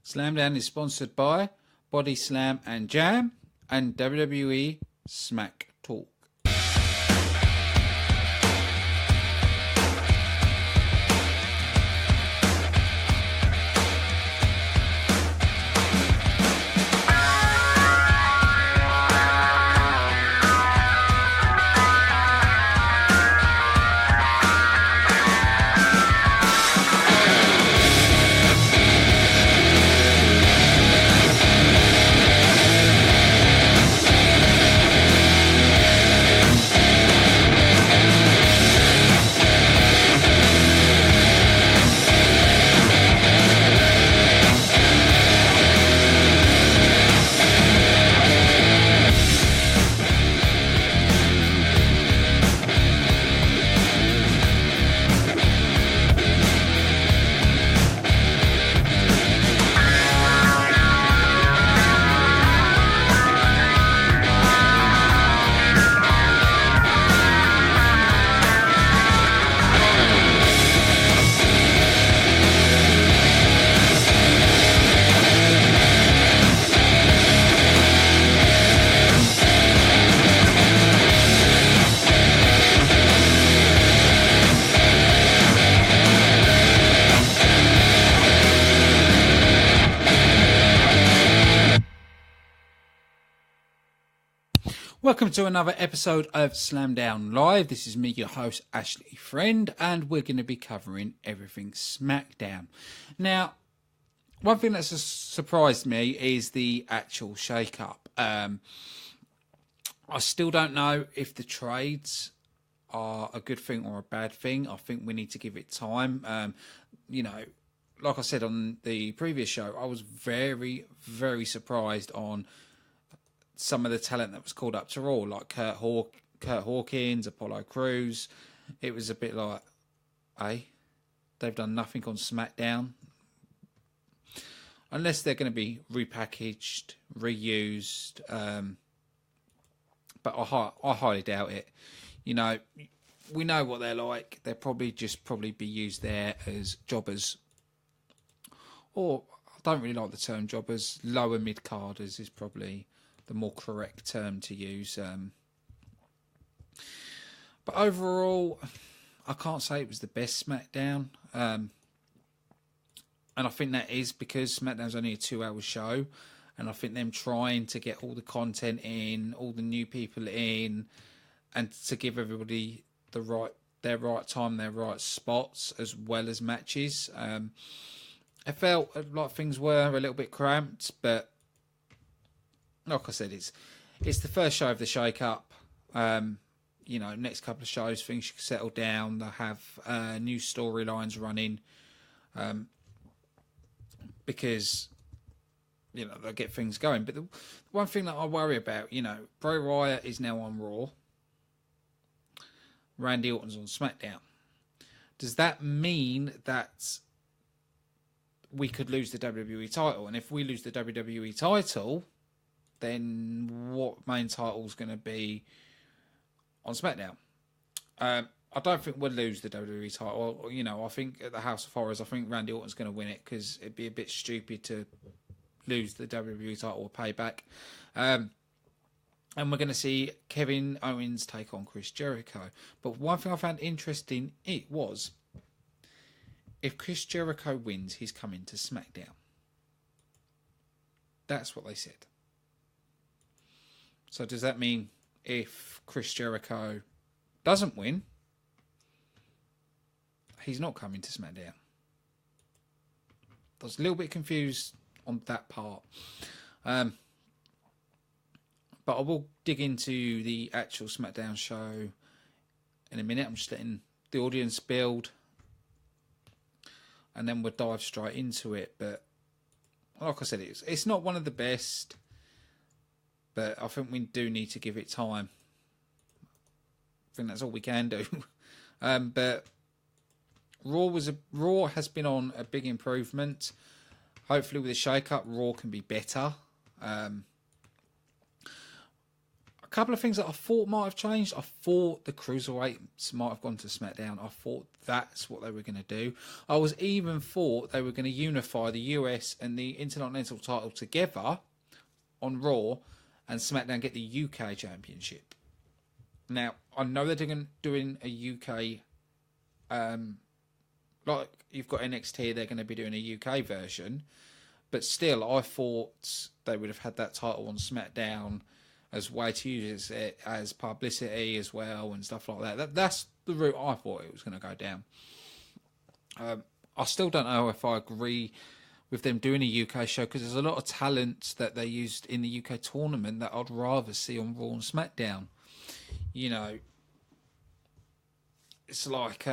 Slamdown is sponsored by Body Slam and Jam and WWE Smack Talk. Welcome to another episode of Slamdown Live. This is me, your host, Ashley Friend, and we're going to be covering everything Smackdown. Now, one thing that's surprised me is the actual shake-up. I still don't know if the trades are a good thing or a bad thing. I think we need to give it time. Like I said on the previous show, I was very, very surprised on some of the talent that was called up to Raw, like Kurt Hawkins, Apollo Crews. It was a bit like, they've done nothing on SmackDown. Unless they're going to be repackaged, reused. But I highly doubt it. You know, we know what they're like. They'll probably be used there as jobbers. Or, I don't really like the term jobbers. Lower mid-carders is probably the more correct term to use. But overall, I can't say it was the best SmackDown. And I think that is because SmackDown's only a 2-hour show. And I think them trying to get all the content in, all the new people in, and to give everybody their right time, their right spots, as well as matches. I felt like things were a little bit cramped, but like I said, it's the first show of the shake-up. Next couple of shows, things should settle down. They'll have new storylines running. Because, they'll get things going. But the one thing that I worry about, Bray Wyatt is now on Raw. Randy Orton's on SmackDown. Does that mean that we could lose the WWE title? And if we lose the WWE title, then what main title is going to be on SmackDown? I don't think we'll lose the WWE title. I think at the House of Horrors, I think Randy Orton's going to win it because it'd be a bit stupid to lose the WWE title or payback. And we're going to see Kevin Owens take on Chris Jericho. But one thing I found interesting, it was, if Chris Jericho wins, he's coming to SmackDown. That's what they said. So does that mean if Chris Jericho doesn't win, he's not coming to SmackDown? I was a little bit confused on that part. But I will dig into the actual SmackDown show in a minute. I'm just letting the audience build, and then we'll dive straight into it. But like I said, it's not one of the best, but I think we do need to give it time. I think that's all we can do. But Raw has been on a big improvement. Hopefully with the shake-up, Raw can be better. I a couple of things that I thought might have changed. I thought the cruiserweights might have gone to SmackDown. I thought that's what they were going to do. I was even thought they were going to unify the US and the Intercontinental title together on Raw, and SmackDown get the UK Championship. Now, I know they're doing a UK, like you've got NXT, they're going to be doing a UK version, but still, I thought they would have had that title on SmackDown as way to use it as publicity as well and stuff like that. That's the route I thought it was going to go down. I still don't know if I agree with them doing a UK show, because there's a lot of talent that they used in the UK tournament that I'd rather see on Raw and SmackDown. You know, it's like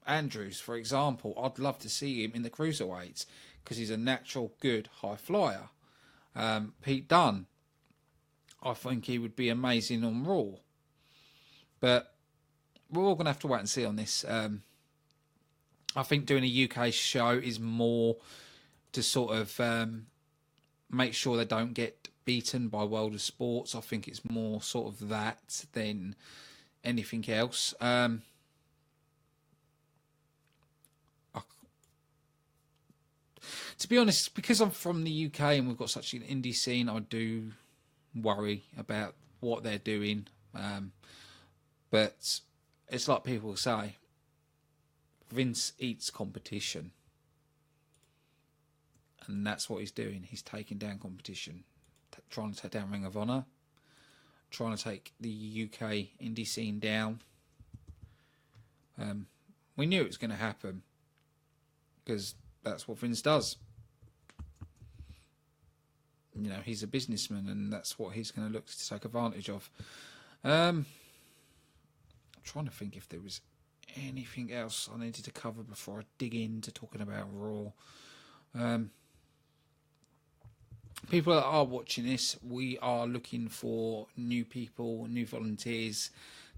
Andrews, for example. I'd love to see him in the cruiserweights because he's a natural good high flyer. Pete Dunne, I think he would be amazing on Raw. But we're all going to have to wait and see on this. I think doing a UK show is more to sort of make sure they don't get beaten by World of Sports. I think it's more sort of that than anything else. To be honest, because I'm from the UK and we've got such an indie scene, I do worry about what they're doing. But it's like people say, Vince eats competition. And that's what he's doing. He's taking down competition. Trying to take down Ring of Honor. Trying to take the UK indie scene down. We knew it was going to happen. Because that's what Vince does. You know, he's a businessman and that's what he's going to look to take advantage of. I'm trying to think if there was anything else I needed to cover before I dig into talking about Raw. People that are watching this, we are looking for new people, new volunteers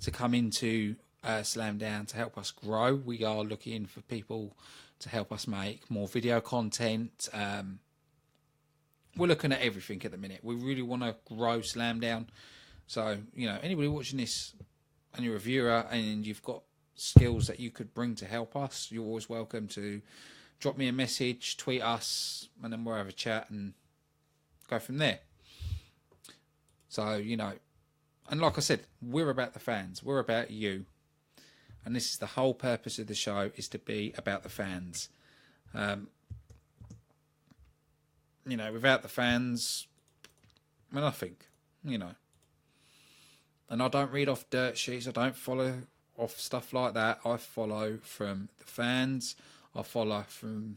to come into Slamdown to help us grow. We are looking for people to help us make more video content. We're looking at everything at the minute. We really want to grow Slamdown. So, you know, anybody watching this and you're a viewer and you've got skills that you could bring to help us, you're always welcome to drop me a message, tweet us, and then we'll have a chat and go from there. So, you know, and like I said, we're about the fans. We're about you. And this is the whole purpose of the show, is to be about the fans. You know, without the fans, we're nothing, you know. And I don't read off dirt sheets. I don't follow off stuff like that. I follow from the fans. I follow from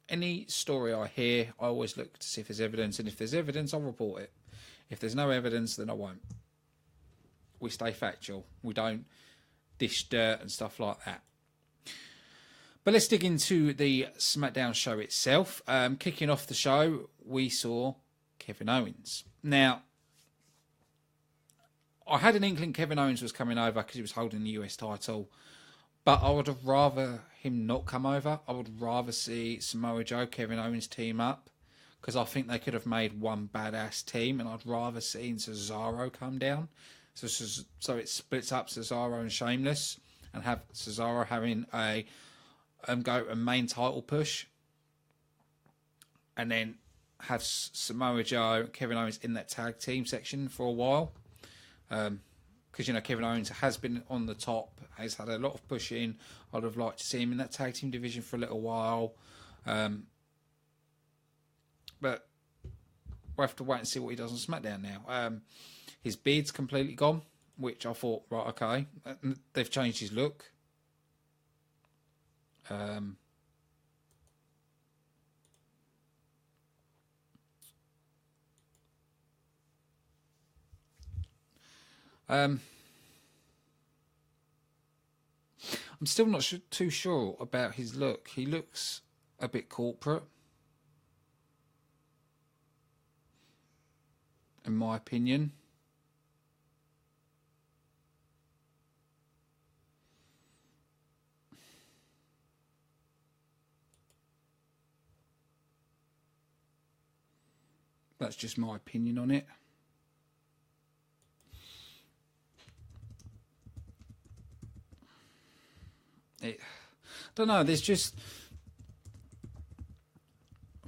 any story I hear. I always look to see if there's evidence. And if there's evidence, I'll report it. If there's no evidence, then I won't. We stay factual. We don't dish dirt and stuff like that. But let's dig into the SmackDown show itself. Kicking off the show, we saw Kevin Owens. Now, I had an inkling Kevin Owens was coming over because he was holding the US title, but I would have rather him not come over. I would rather see Samoa Joe, Kevin Owens team up, because I think they could have made one badass team, and I'd rather see Cesaro come down. So it splits up Cesaro and Sheamus, and have Cesaro having a main title push, and then have Samoa Joe, Kevin Owens in that tag team section for a while. Because, you know, Kevin Owens has been on the top, has had a lot of pushing. I'd have liked to see him in that tag team division for a little while. But we'll have to wait and see what he does on SmackDown now. His beard's completely gone, which I thought, right, okay. They've changed his look. I'm still not too sure about his look. He looks a bit corporate, in my opinion. That's just my opinion on it. I don't know. There's just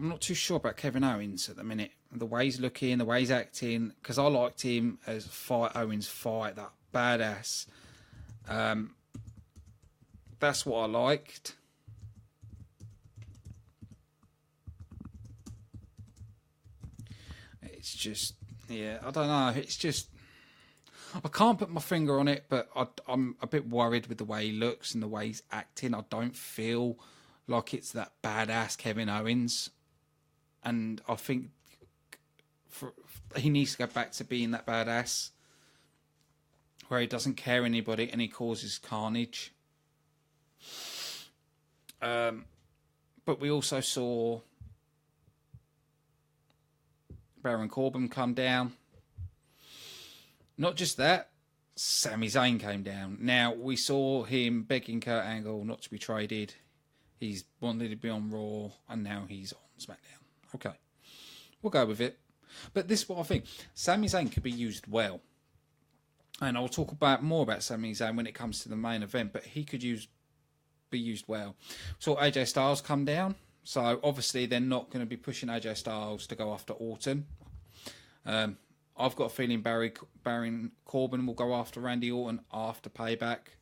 I'm not too sure about Kevin Owens at the minute. The way he's looking, the way he's acting, because I liked him as Owens fight, that badass. That's what I liked. It's just, yeah, I don't know. It's just, I can't put my finger on it, but I'm a bit worried with the way he looks and the way he's acting. I don't feel like it's that badass Kevin Owens. And I think he needs to go back to being that badass where he doesn't care anybody and he causes carnage. But we also saw Baron Corbin come down. Not just that, Sami Zayn came down. Now, we saw him begging Kurt Angle not to be traded. He's wanted to be on Raw, and now he's on SmackDown. Okay, we'll go with it. But this is what I think. Sami Zayn could be used well. And I'll talk more about Sami Zayn when it comes to the main event, but he could be used well. So AJ Styles come down. So obviously they're not going to be pushing AJ Styles to go after Orton. I've got a feeling Baron Corbin will go after Randy Orton after Payback.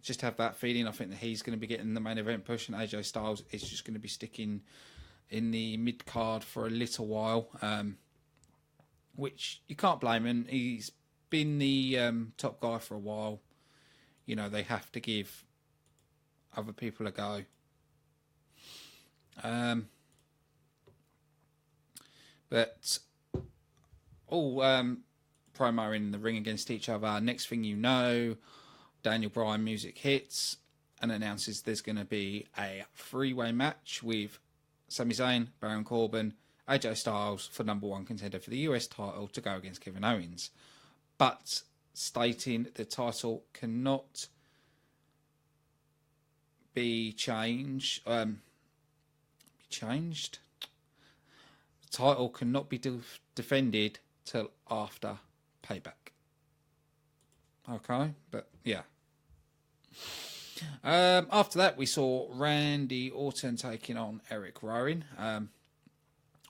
Just have that feeling. I think that he's going to be getting the main event push, and AJ Styles is just going to be sticking in the mid card for a little while, which you can't blame him. He's been the top guy for a while. You know, they have to give other people a go. But all promo in the ring against each other. Next thing you know, Daniel Bryan music hits and announces there's going to be a three-way match with Sami Zayn, Baron Corbin, AJ Styles for number one contender for the US title to go against Kevin Owens. But stating the title cannot be changed. The title cannot be defended till after Payback. Okay, but yeah. After that, we saw Randy Orton taking on Eric Rowan.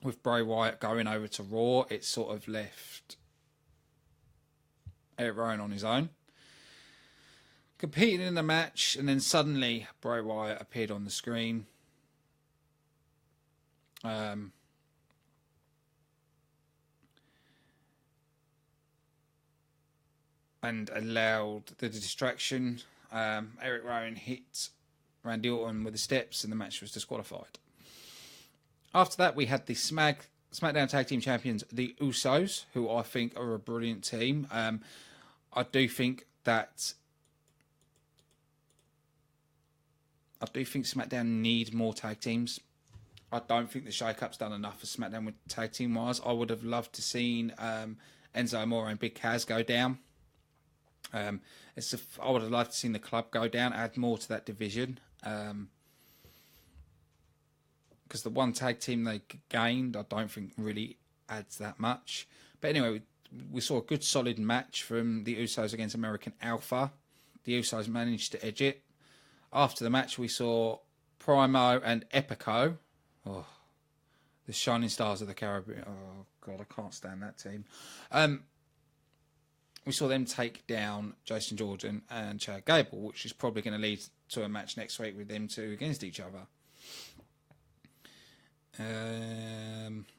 With Bray Wyatt going over to Raw, it sort of left Eric Rowan on his own, competing in the match, and then suddenly Bray Wyatt appeared on the screen. And allowed the distraction. Eric Rowan hit Randy Orton with the steps, and the match was disqualified. After that, we had the SmackDown Tag Team Champions, the Usos, who I think are a brilliant team. I do think SmackDown need more tag teams. I don't think the shake-up's done enough for SmackDown with tag team-wise. I would have loved to seen Enzo Amore and Big Cass go down. I would have liked to seen the club go down, add more to that division. Because the one tag team they gained, I don't think really adds that much. But anyway, we saw a good solid match from the Usos against American Alpha. The Usos managed to edge it. After the match, we saw Primo and Epico. Oh, the Shining Stars of the Caribbean. Oh, God, I can't stand that team. We saw them take down Jason Jordan and Chad Gable, which is probably going to lead to a match next week with them two against each other.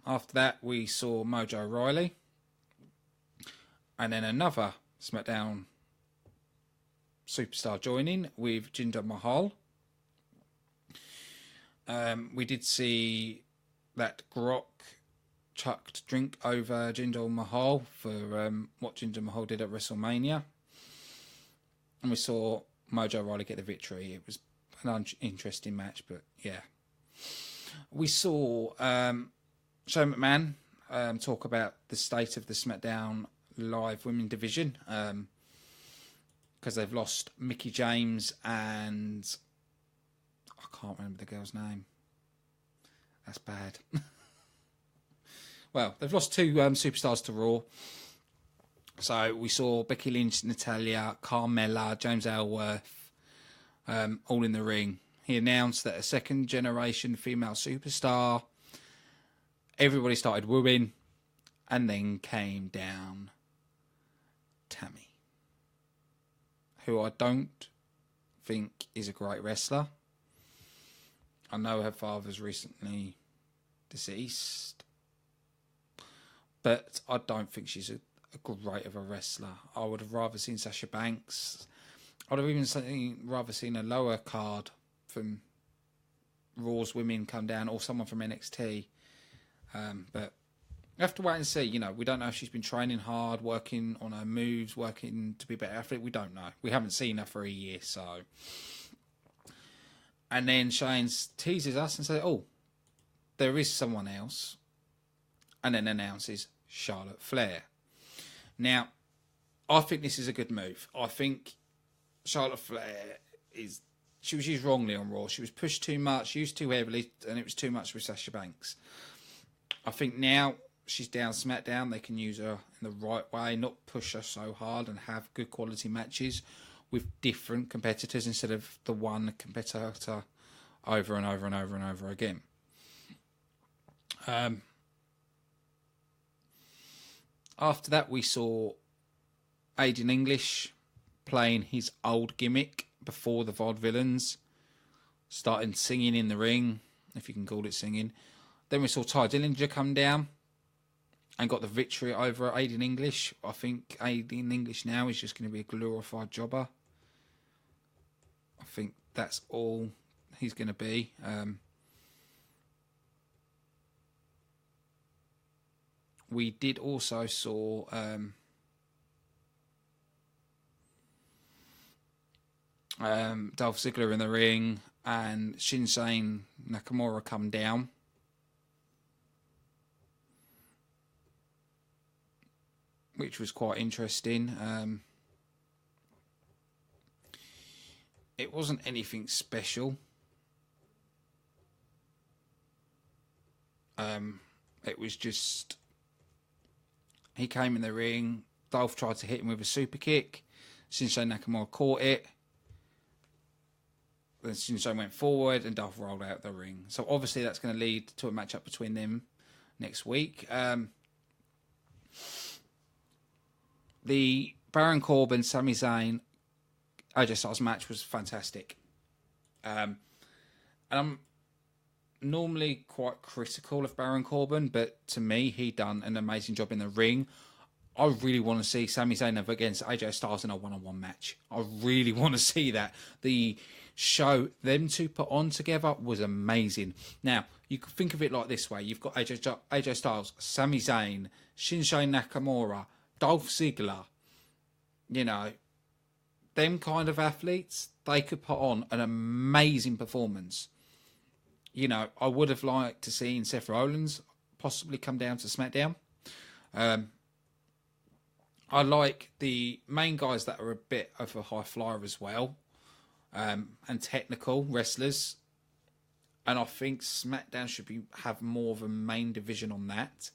After that, we saw Mojo Rawley. And then another SmackDown superstar joining with Jinder Mahal. We did see that Grok chucked drink over Jinder Mahal for what Jinder Mahal did at WrestleMania. And we saw Mojo Rawley get the victory. It was an interesting match, but yeah. We saw Shane McMahon talk about the state of the SmackDown Live Women division because they've lost Mickie James and I can't remember the girl's name. That's bad. Well, they've lost two superstars to Raw. So we saw Becky Lynch, Natalya, Carmella, James Ellsworth, All in the Ring. He announced that a second generation female superstar. Everybody started wooing, and then came down Tammy, who I don't think is a great wrestler. I know her father's recently deceased, but I don't think she's a great of a wrestler. I would have rather seen Sasha Banks. I would have even rather seen a lower card from Raw's women come down, or someone from NXT. But we have to wait and see. You know, we don't know if she's been training hard, working on her moves, working to be a better athlete. We don't know. We haven't seen her for a year, so. And then Shane teases us and says, "Oh, there is someone else," and then announces Charlotte Flair. Now, I think this is a good move. I think Charlotte Flair she was used wrongly on Raw. She was pushed too much, used too heavily, and it was too much with Sasha Banks. I think now she's down SmackDown, they can use her in the right way, not push her so hard, and have good quality matches with different competitors instead of the one competitor over and over and over and over again. After that, we saw Aiden English playing his old gimmick before the Vaudevillains, starting singing in the ring, if you can call it singing. Then we saw Ty Dillinger come down and got the victory over Aiden English. I think Aiden English now is just going to be a glorified jobber. I think that's all he's going to be. We did also saw Dolph Ziggler in the ring and Shinsuke Nakamura come down. Which was quite interesting. It wasn't anything special. It was just he came in the ring. Dolph tried to hit him with a super kick. Shinsuke Nakamura caught it. Then Shinsuke went forward and Dolph rolled out the ring. So obviously that's going to lead to a matchup between them next week. The Baron Corbin, Sami Zayn, AJ Styles match was fantastic. And I'm normally quite critical of Baron Corbin, but to me, he done an amazing job in the ring. I really want to see Sami Zayn up against AJ Styles in a one-on-one match. I really want to see that. The show them two put on together was amazing. Now, you could think of it like this way. You've got AJ Styles, Sami Zayn, Shinsuke Nakamura, Dolph Ziggler. You know, them kind of athletes, they could put on an amazing performance. You know, I would have liked to see Seth Rollins possibly come down to SmackDown. I like the main guys that are a bit of a high flyer as well, and technical wrestlers. And I think SmackDown should have more of a main division on that.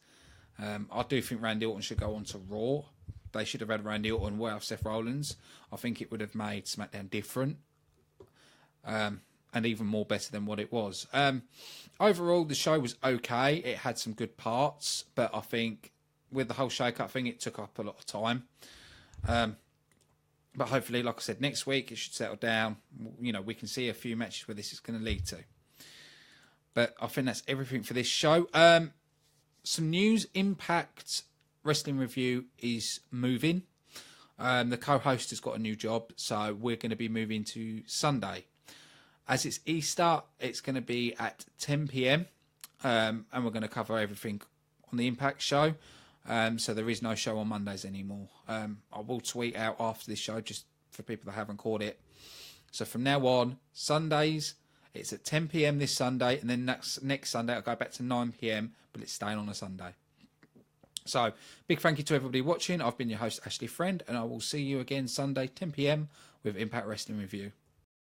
I do think Randy Orton should go on to Raw. They should have had Randy Orton well off Seth Rollins. I think it would have made SmackDown different. And even more better than what it was. Overall, the show was okay. It had some good parts, but I think with the whole shake-up thing, it took up a lot of time. But hopefully, like I said, next week it should settle down. You know, we can see a few matches where this is going to lead to. But I think that's everything for this show. Some news. Impact Wrestling Review is moving. The co-host has got a new job, so we're going to be moving to Sunday. As it's Easter, it's going to be at 10 p.m. And we're going to cover everything on the Impact show. So there is no show on Mondays anymore. I will tweet out after this show just for people that haven't caught it. So from now on, Sundays, it's at 10 p.m. this Sunday. And then next Sunday, I'll go back to 9 p.m. But it's staying on a Sunday. So big thank you to everybody watching. I've been your host, Ashley Friend. And I will see you again Sunday, 10 p.m. with Impact Wrestling Review.